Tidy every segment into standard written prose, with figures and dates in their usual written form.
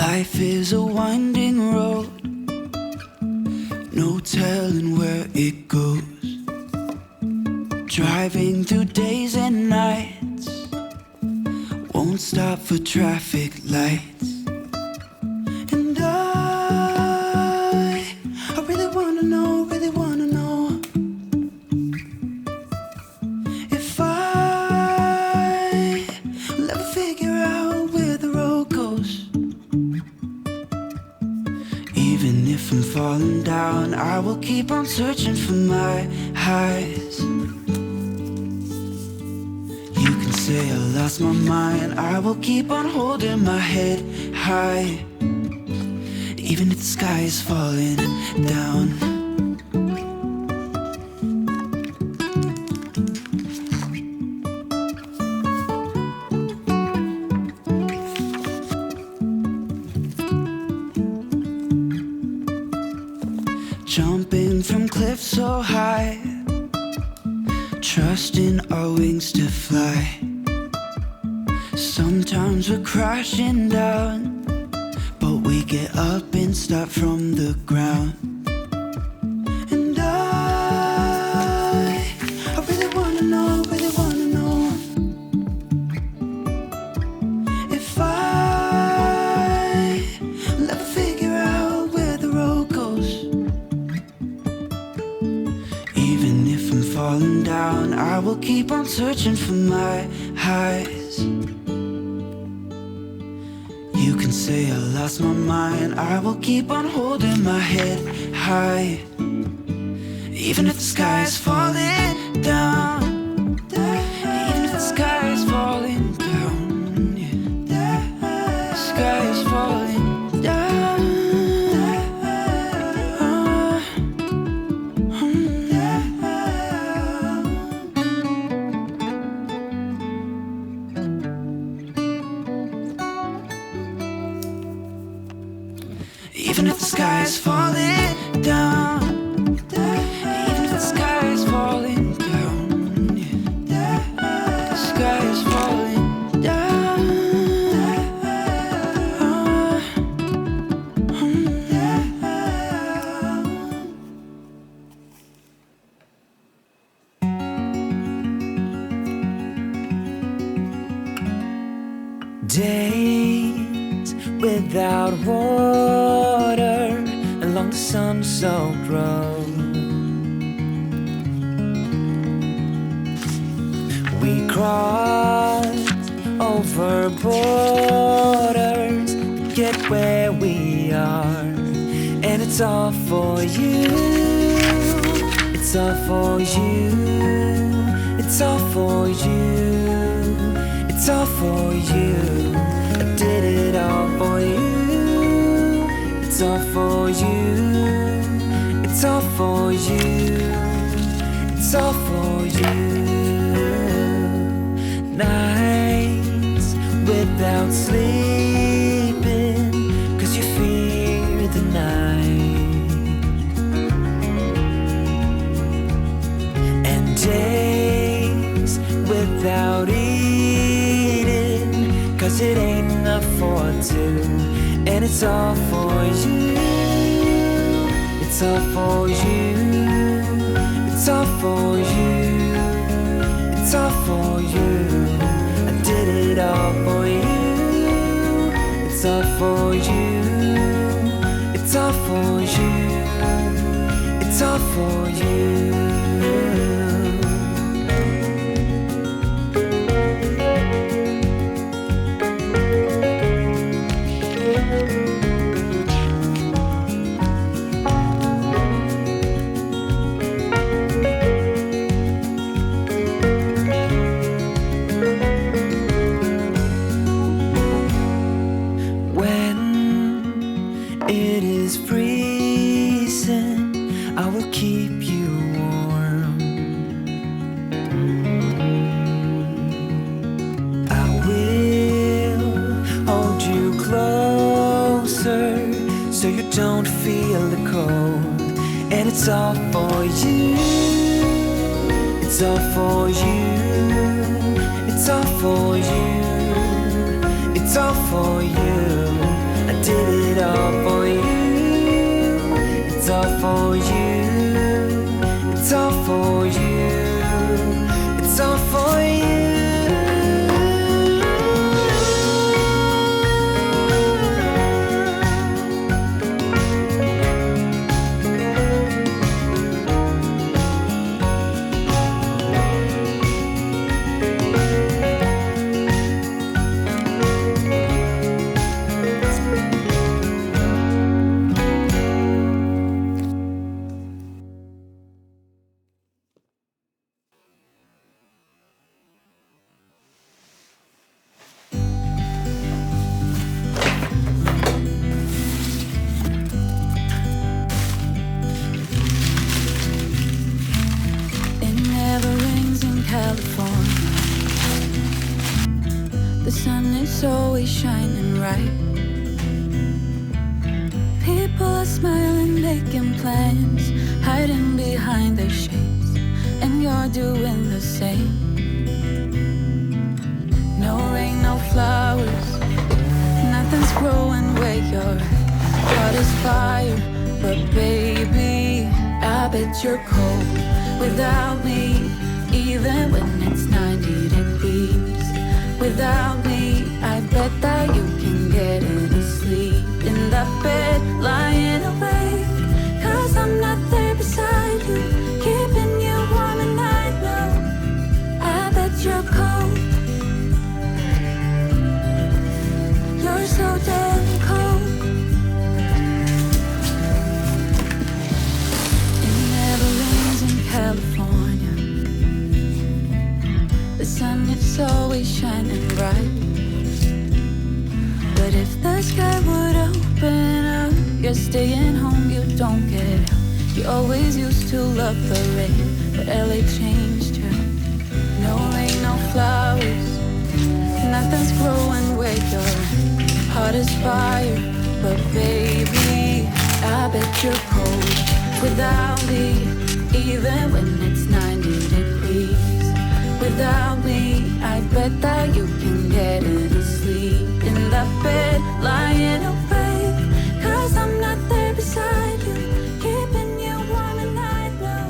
Life is a winding road, no telling where it goes. Driving through days and nights, won't stop for traffic lights. And I really wanna know, if I will ever figure out where the road goes. Even if I'm falling down, I will keep on searching for my highs. You can say I lost my mind, I will keep on holding my head high. Even if the sky is falling down. Jumping from cliffs so high, trusting our wings to fly. Sometimes we're crashing down, but we get up and start from the ground. And I really wanna know, if I will ever figure out where the road goes. Even if I'm falling down, I will keep on searching for my highs. You can say I lost my mind, I will keep on holding my head high. Even if the sky is falling down, even if the sky is falling down, yeah. The sky is falling down. Even if the sky is falling down, even if the sky is falling down, yeah. The sky is falling down. Days without water along the sun-soaked road. We crossed over borders to get where we are. And it's all for you, it's all for you, it's all for you, it's all for you. I did it all for you. It's all for you, it's all for you, it's all for you. Nights without sleeping, 'cause you fear the night. And days without eating, 'cause it ain't enough for two. And it's all for you, it's all for you, it's all for you, it's all for you. I did it all for you. It's all for you, it's all for you, it's all for you. It is freezing, I will keep you warm. I will hold you closer so you don't feel the cold. And it's all for you, it's all for you, it's all for you, it's all for you. I did for you. It's all for you. It's all for you. The sun is always shining bright. People are smiling, making plans, hiding behind their shades, and you're doing the same. No rain, no flowers, nothing's growing where your heart is fire. But baby, I bet you're cold without me, even when it's 90 degrees. Without me, I bet that you can get any sleep in that bed, lying awake. 'Cause I'm not there beside you, keeping you warm and I know I bet you're cold. You're so damn cold. It never rains in California. The sun is always shining bright. But if the sky would open up, you're staying home, you don't get out. You always used to love the rain, but LA changed you. No rain, no flowers, nothing's growing where your heart is fire. But baby, I bet you're cold without me, even when it's 90 degrees. Without me, I bet that you can get any sleep in that bed, lying awake. 'Cause I'm not there beside you, keeping you warm and I know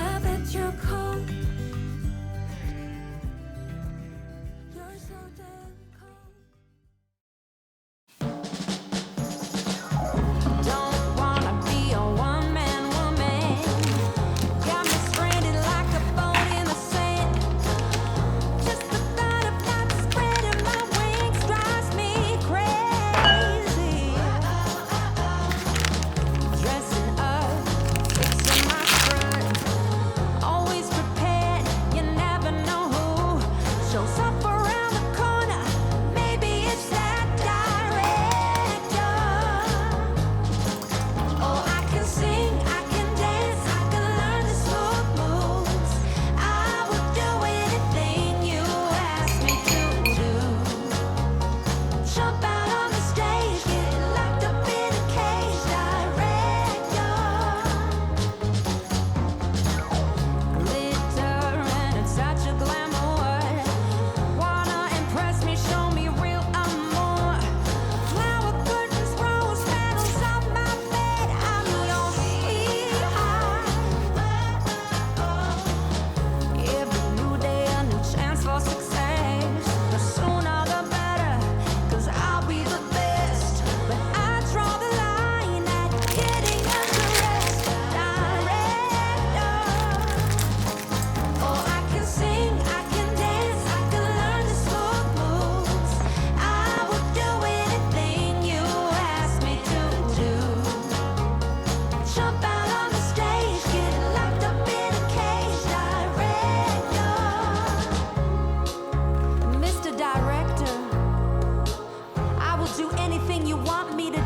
I bet you're cold. You're so damn cold. Don't wanna be a one-man woman. Got me stranded like a boat in the sand. Just the thought of not spreading my wings drives me crazy. Dressing up, fixing my front, always prepared. You never know who shows up around the corner. Maybe it's that director. Oh, I can sing, I can dance, I can learn the slow moves. I would do anything you ask me to do. Jump out on the stage, get locked up in a cage, director. Glitter and it's such a glamour. Wanna impress me, show me real amour. Flower curtains, rose petals on my bed. I'm your sweetheart. Every new day, a new chance for success. The sooner the better, 'cause I'll be the best. But I draw the line at getting undressed, director. Oh, I can sing, I can dance, I can learn the slow moves. I would do anything you ask me to do. Jump out on the stage, get locked up in a cage, director. Mr. Director, I will do anything you want me to